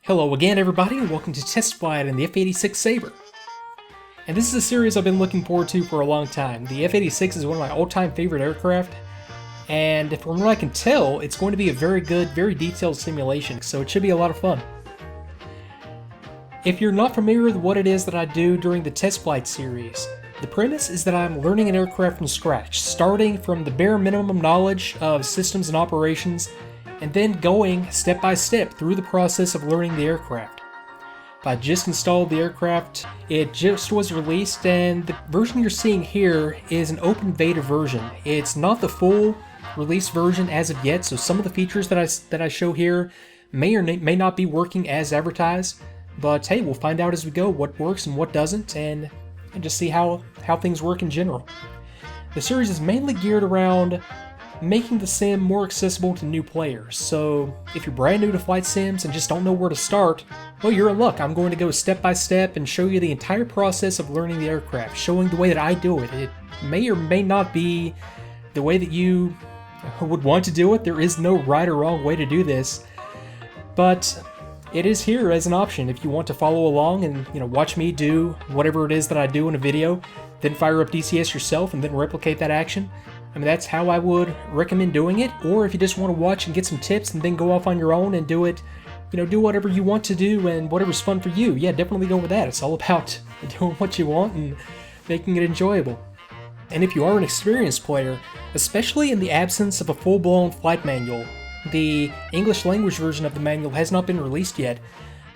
Hello again everybody and welcome to Test Flight in the F-86 Sabre. And this is a series I've been looking forward to for a long time. The F-86 is one of my all-time favorite aircraft, and from what I can tell, it's going to be a very good, very detailed simulation, so it should be a lot of fun. If you're not familiar with what it is that I do during the Test Flight series, the premise is that I'm learning an aircraft from scratch, starting from the bare minimum knowledge of systems and operations, and then going step by step through the process of learning the aircraft. I just installed the aircraft, it just was released, and the version you're seeing here is an open beta version. It's not the full release version as of yet, so some of the features that I show here may or may not be working as advertised, but hey, we'll find out as we go what works and what doesn't, and just see how things work in general. The series is mainly geared around making the sim more accessible to new players, so if you're brand new to flight sims and just don't know where to start, well, you're in luck. I'm going to go step by step and show you the entire process of learning the aircraft, showing the way that I do it. It may or may not be the way that you would want to do it. There is no right or wrong way to do this, but it is here as an option if you want to follow along and watch me do whatever it is that I do in a video, then fire up DCS yourself and then replicate that action. I mean, that's how I would recommend doing it. Or if you just want to watch and get some tips and then go off on your own and do it, do whatever you want to do and whatever's fun for you, yeah, definitely go with that. It's all about doing what you want and making it enjoyable. And if you are an experienced player, especially in the absence of a full-blown flight manual, the English language version of the manual has not been released yet,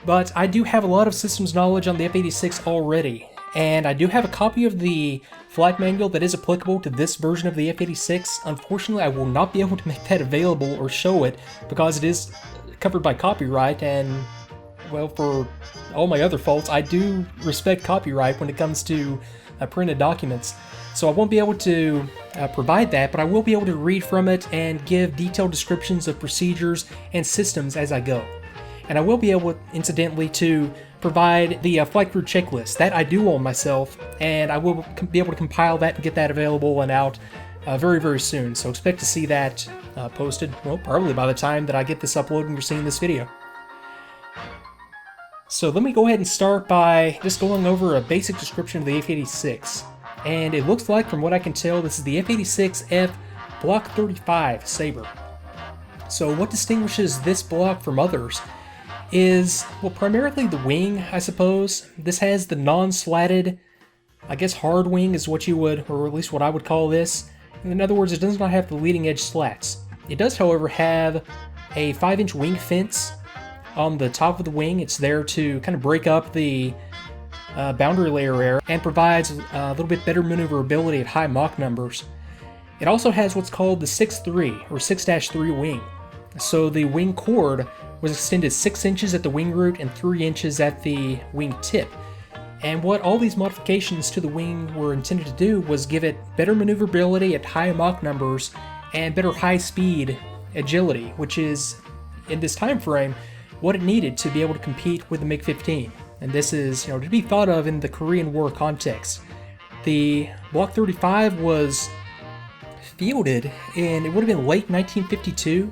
but I do have a lot of systems knowledge on the F-86 already, and I do have a copy of the flight manual that is applicable to this version of the F-86. Unfortunately, I will not be able to make that available or show it because it is covered by copyright, and well, for all my other faults, I do respect copyright when it comes to printed documents. So I won't be able to provide that, but I will be able to read from it and give detailed descriptions of procedures and systems as I go. And I will be able, incidentally, to provide the flight crew checklist. That I do own myself, and I will be able to compile that and get that available and out very, very soon. So expect to see that posted, well, probably by the time that I get this uploaded and you're seeing this video. So let me go ahead and start by just going over a basic description of the F-86. And it looks like, from what I can tell, this is the F-86F Block 35 Sabre. So what distinguishes this block from others is, well, primarily the wing, I suppose. This has the non-slatted, I guess hard wing is what you would, or at least what I would call this. In other words, it does not have the leading edge slats. It does, however, have a 5-inch wing fence on the top of the wing. It's there to kind of break up the boundary layer air and provides a little bit better maneuverability at high Mach numbers. It also has what's called the 6-3 or 6-3 wing. So the wing chord was extended 6 inches at the wing root and 3 inches at the wing tip. And what all these modifications to the wing were intended to do was give it better maneuverability at high Mach numbers and better high-speed agility, which is, in this time frame, what it needed to be able to compete with the MiG-15. And this is, to be thought of in the Korean War context. The Block 35 was fielded in, it would have been late 1952.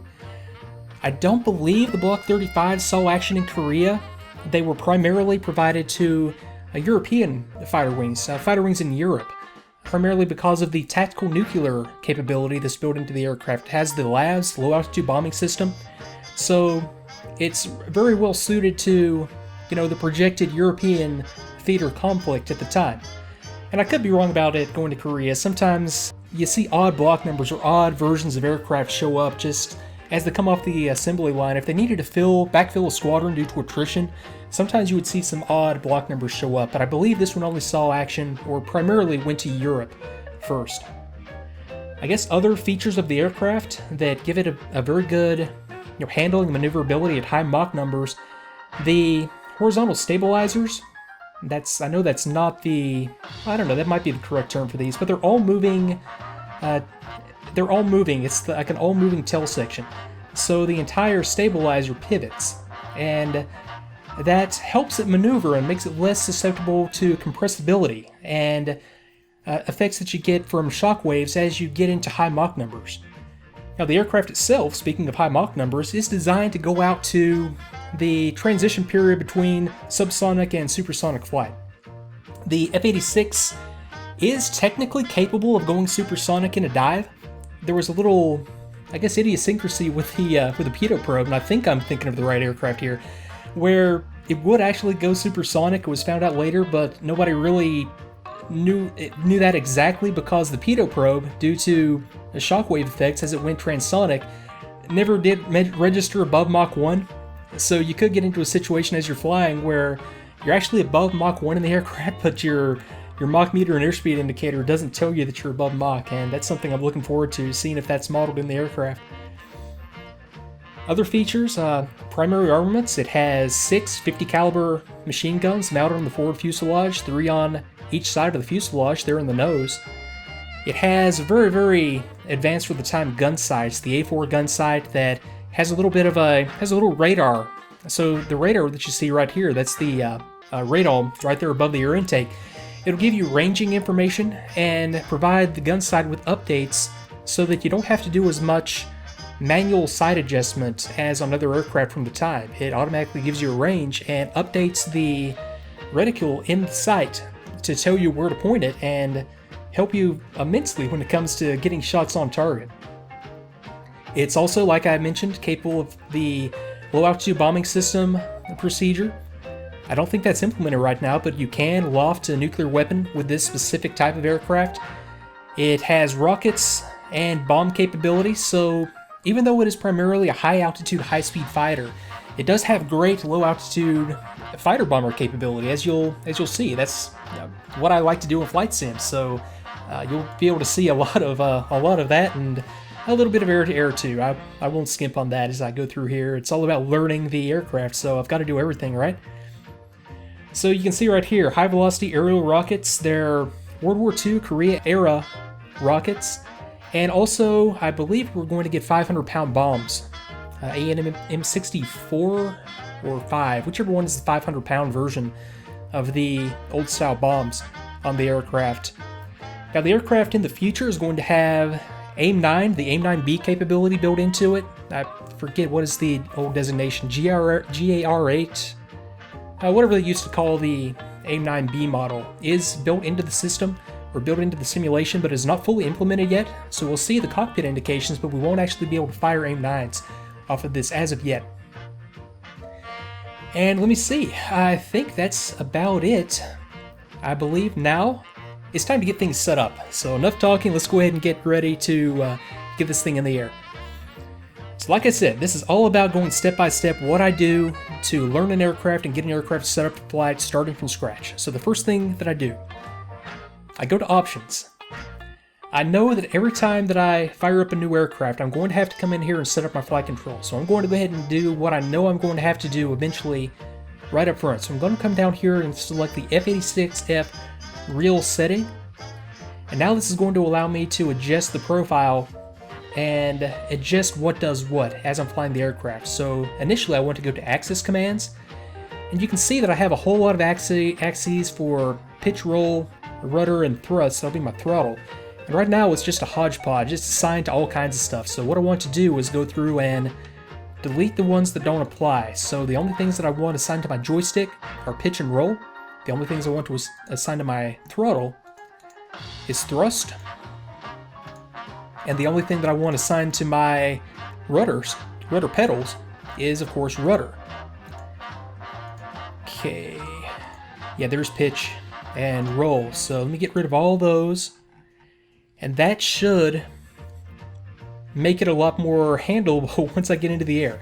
I don't believe the Block 35 saw action in Korea. They were primarily provided to European fighter wings in Europe, primarily because of the tactical nuclear capability that's built into the aircraft. It has the LAVS, low altitude bombing system, so it's very well suited to the projected European theater conflict at the time. And I could be wrong about it going to Korea. Sometimes you see odd block numbers or odd versions of aircraft show up just as they come off the assembly line. If they needed to backfill a squadron due to attrition, sometimes you would see some odd block numbers show up, but I believe this one only saw action, or primarily went to Europe first. I guess other features of the aircraft that give it a very good handling and maneuverability at high Mach numbers, the horizontal stabilizers, I know that's not the, I don't know, that might be the correct term for these, but they're all moving, it's like an all-moving tail section. So the entire stabilizer pivots, and that helps it maneuver and makes it less susceptible to compressibility and effects that you get from shock waves as you get into high Mach numbers. Now the aircraft itself, speaking of high Mach numbers, is designed to go out to the transition period between subsonic and supersonic flight. The F-86 is technically capable of going supersonic in a dive. There was a little, I guess, idiosyncrasy with the pitot probe, and I think I'm thinking of the right aircraft here, where it would actually go supersonic. It was found out later, but nobody really knew that exactly, because the pitot probe, due to the shockwave effects as it went transonic, never did register above Mach 1. So you could get into a situation as you're flying where you're actually above Mach 1 in the aircraft, but your Mach meter and airspeed indicator doesn't tell you that you're above Mach, and that's something I'm looking forward to, seeing if that's modeled in the aircraft. Other features, primary armaments. It has 6 50 caliber machine guns mounted on the forward fuselage, 3 on each side of the fuselage there in the nose. It has a very, very advanced for the time gun sights, the A4 gun sight that has a little radar. So the radar that you see right here, that's the radome right there above the air intake. It'll give you ranging information and provide the gun sight with updates so that you don't have to do as much manual sight adjustment as on other aircraft from the time. It automatically gives you a range and updates the reticule in the sight to tell you where to point it and help you immensely when it comes to getting shots on target. It's also, like I mentioned, capable of the low altitude bombing system procedure. I don't think that's implemented right now, but you can loft a nuclear weapon with this specific type of aircraft. It has rockets and bomb capability, so even though it is primarily a high altitude, high speed fighter, it does have great low altitude fighter bomber capability, as you'll see. That's what I like to do in flight sims, so you'll be able to see a lot of that, and a little bit of air-to-air too. I won't skimp on that as I go through here. It's all about learning the aircraft, so I've got to do everything, right? So you can see right here, high-velocity aerial rockets. They're World War II Korea-era rockets. And also, I believe we're going to get 500-pound bombs. M64 or 5, whichever one is the 500-pound version of the old-style bombs on the aircraft. Now, the aircraft in the future is going to have AIM-9, the AIM-9B capability built into it. I forget what is the old designation, GAR-8, whatever they used to call the AIM-9B model, is built into the system, or built into the simulation, but is not fully implemented yet. So we'll see the cockpit indications, but we won't actually be able to fire AIM-9s off of this as of yet. And let me see, I think that's about it. I believe now it's time to get things set up. So enough talking, let's go ahead and get ready to get this thing in the air. So like I said, this is all about going step by step what I do to learn an aircraft and get an aircraft set up for flight starting from scratch. So the first thing that I do, I go to options. I know that every time that I fire up a new aircraft, I'm going to have to come in here and set up my flight control. So I'm going to go ahead and do what I know I'm going to have to do eventually right up front. So I'm going to come down here and select the F-86F real setting. And now this is going to allow me to adjust the profile and adjust what does what as I'm flying the aircraft. So initially I want to go to axis commands, and you can see that I have a whole lot of axes for pitch, roll, rudder, and thrust. That'll be my throttle. And right now it's just a hodgepodge, it's assigned to all kinds of stuff. So what I want to do is go through and delete the ones that don't apply. So the only things that I want assigned to my joystick are pitch and roll. The only things I want to assign to my throttle is thrust. And the only thing that I want assigned to my rudder pedals is, of course, rudder. Okay. Yeah, there's pitch and roll. So let me get rid of all those. And that should make it a lot more handleable once I get into the air.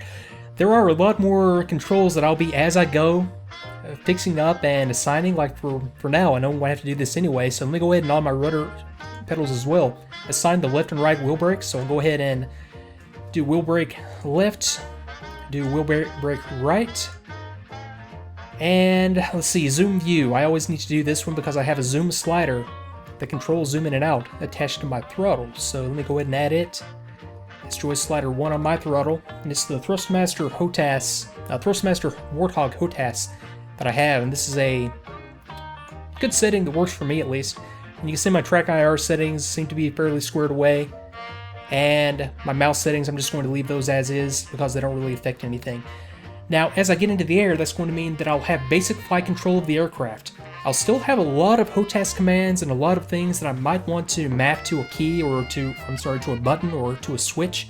There are a lot more controls that I'll be, as I go, fixing up and assigning. Like for now, I know I have to do this anyway, so let me go ahead and on my rudder pedals as well, assign the left and right wheel brakes. So I'll go ahead and do wheel brake left, do wheel brake right, and let's see, zoom view. I always need to do this one because I have a zoom slider that controls zoom in and out attached to my throttle. So let me go ahead and add it. It's joystick slider 1 on my throttle, and it's the Thrustmaster Warthog HOTAS that I have, and this is a good setting that works for me at least. And you can see my track IR settings seem to be fairly squared away, and my mouse settings I'm just going to leave those as is because they don't really affect anything. Now, as I get into the air, that's going to mean that I'll have basic flight control of the aircraft. I'll still have a lot of HOTAS commands and a lot of things that I might want to map to a key or to a button or to a switch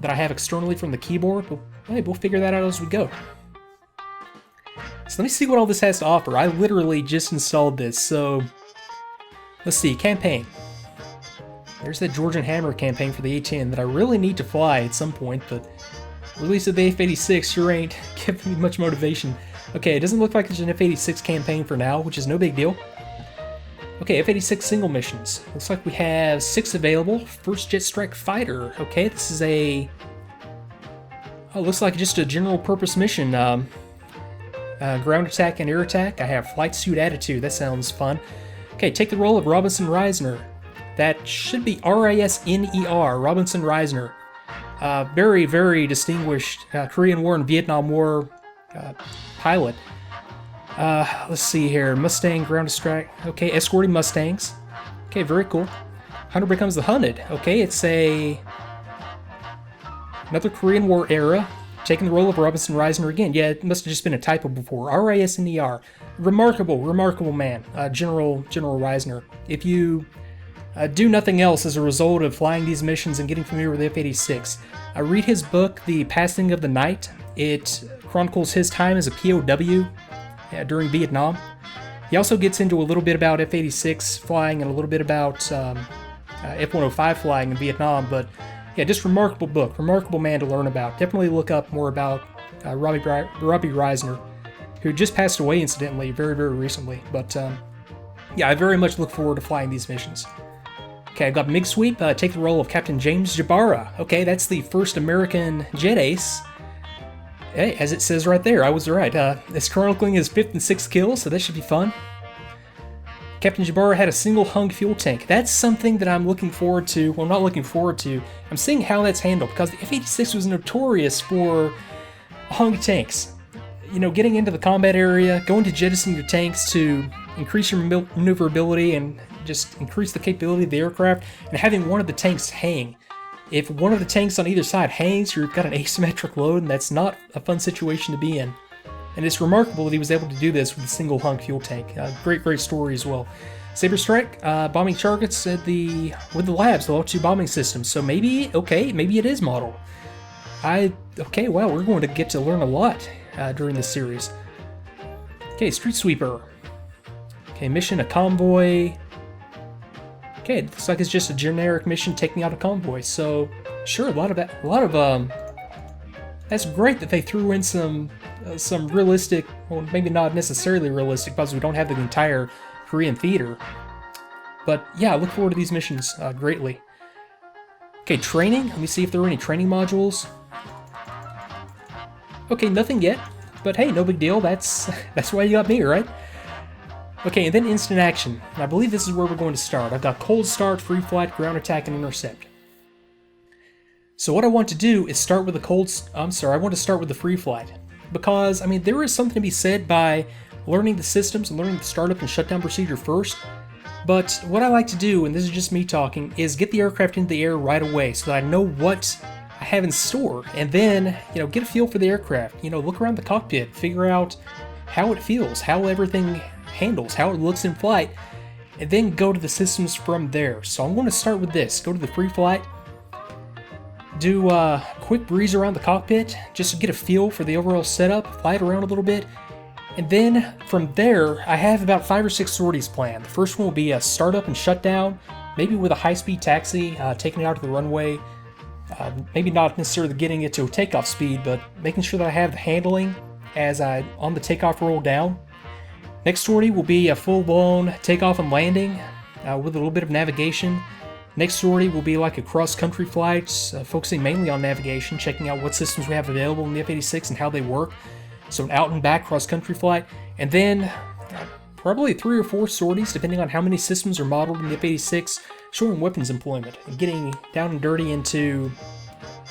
that I have externally from the keyboard, but hey, we'll figure that out as we go. So let me see what all this has to offer. I literally just installed this, so let's see, campaign. There's that Georgian Hammer campaign for the A-10 that I really need to fly at some point, but release of the F-86 sure ain't giving me much motivation. Okay, it doesn't look like there's an F-86 campaign for now, which is no big deal. Okay, F-86 single missions. Looks like we have 6 available. First Jet Strike Fighter. Okay, this is a... Oh, looks like just a general purpose mission. Ground attack and air attack. I have flight suit attitude. That sounds fun. Okay, take the role of Robinson Reisner. That should be R-I-S-N-E-R, Robinson Reisner. Very, very distinguished Korean War and Vietnam War pilot. Let's see here. Mustang ground strike. Okay, escorting Mustangs. Okay, very cool. Hunter becomes the hunted. Okay, it's another Korean War era. Taking the role of Robinson Reisner again. Yeah, it must have just been a typo before. R-I-S-N-E-R. Remarkable, remarkable man. General Reisner. If you do nothing else as a result of flying these missions and getting familiar with the F-86, read his book, The Passing of the Night. It chronicles his time as a POW during Vietnam. He also gets into a little bit about F-86 flying and a little bit about F-105 flying in Vietnam, but yeah, just remarkable book, remarkable man to learn about. Definitely look up more about Robbie Reisner, who just passed away incidentally very, very recently. But yeah, I very much look forward to flying these missions. Okay, I've got MiG Sweep, take the role of Captain James Jabara. Okay, that's the first American jet ace. Hey, as it says right there, I was right. It's chronicling his 5th and 6th kills, so that should be fun. Captain Jabara had a single hung fuel tank. That's something that I'm looking forward to. Well, not looking forward to. I'm seeing how that's handled, because the F-86 was notorious for hung tanks. You know, getting into the combat area, going to jettison your tanks to increase your maneuverability and just increase the capability of the aircraft, and having one of the tanks hang. If one of the tanks on either side hangs, you've got an asymmetric load, and that's not a fun situation to be in. And it's remarkable that he was able to do this with a single hung fuel tank. Great story as well. Sabre Strike, bombing targets with the labs, the Level 2 bombing system. So maybe it is model. Okay, wow, we're going to get to learn a lot during this series. Okay, Street Sweeper. Okay, mission, a convoy. Okay, it looks like it's just a generic mission taking out a convoy. So, sure, that's great that they threw in some realistic, well, maybe not necessarily realistic, because we don't have the entire Korean theater. But yeah, I look forward to these missions greatly. Okay, training. Let me see if there are any training modules. Okay, nothing yet, but hey, no big deal. That's why you got me, right? Okay, and then instant action. And I believe this is where we're going to start. I've got cold start, free flight, ground attack, and intercept. So what I want to do is start with I want to start with the free flight. Because, I mean, there is something to be said by learning the systems and learning the startup and shutdown procedure first. But what I like to do, and this is just me talking, is get the aircraft into the air right away so that I know what I have in store. And then, get a feel for the aircraft. Look around the cockpit, figure out how it feels, how everything handles, how it looks in flight, and then go to the systems from there. So I'm going to start with this. Go to the free flight. Do a quick breeze around the cockpit just to get a feel for the overall setup, fly it around a little bit, and then from there I have about 5 or 6 sorties planned. The first one will be a startup and shutdown, maybe with a high-speed taxi, taking it out to the runway, maybe not necessarily getting it to a takeoff speed, but making sure that I have the handling as I on the takeoff roll down. Next sortie will be a full-blown takeoff and landing with a little bit of navigation. Next sortie will be like a cross-country flight, focusing mainly on navigation, checking out what systems we have available in the F-86 and how they work. So an out-and-back cross-country flight. And then probably 3 or 4 sorties, depending on how many systems are modeled in the F-86, showing weapons employment and getting down and dirty into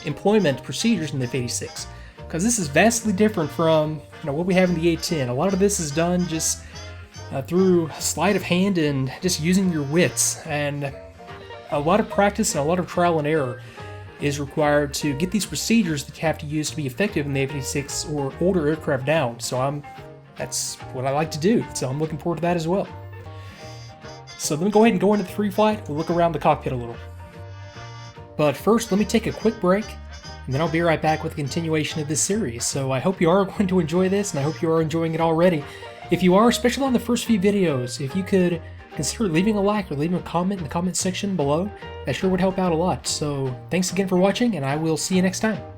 employment procedures in the F-86. Because this is vastly different from what we have in the A-10. A lot of this is done just through sleight of hand and just using your wits, and a lot of practice and a lot of trial and error is required to get these procedures that you have to use to be effective in the F-86 or older aircraft down. So that's what I like to do. So I'm looking forward to that as well. So let me go ahead and go into the free flight. We'll look around the cockpit a little. But first, let me take a quick break, and then I'll be right back with a continuation of this series. So I hope you are going to enjoy this, and I hope you are enjoying it already. If you are, especially on the first few videos, if you could consider leaving a like or leaving a comment in the comment section below, that sure would help out a lot. So thanks again for watching, and I will see you next time.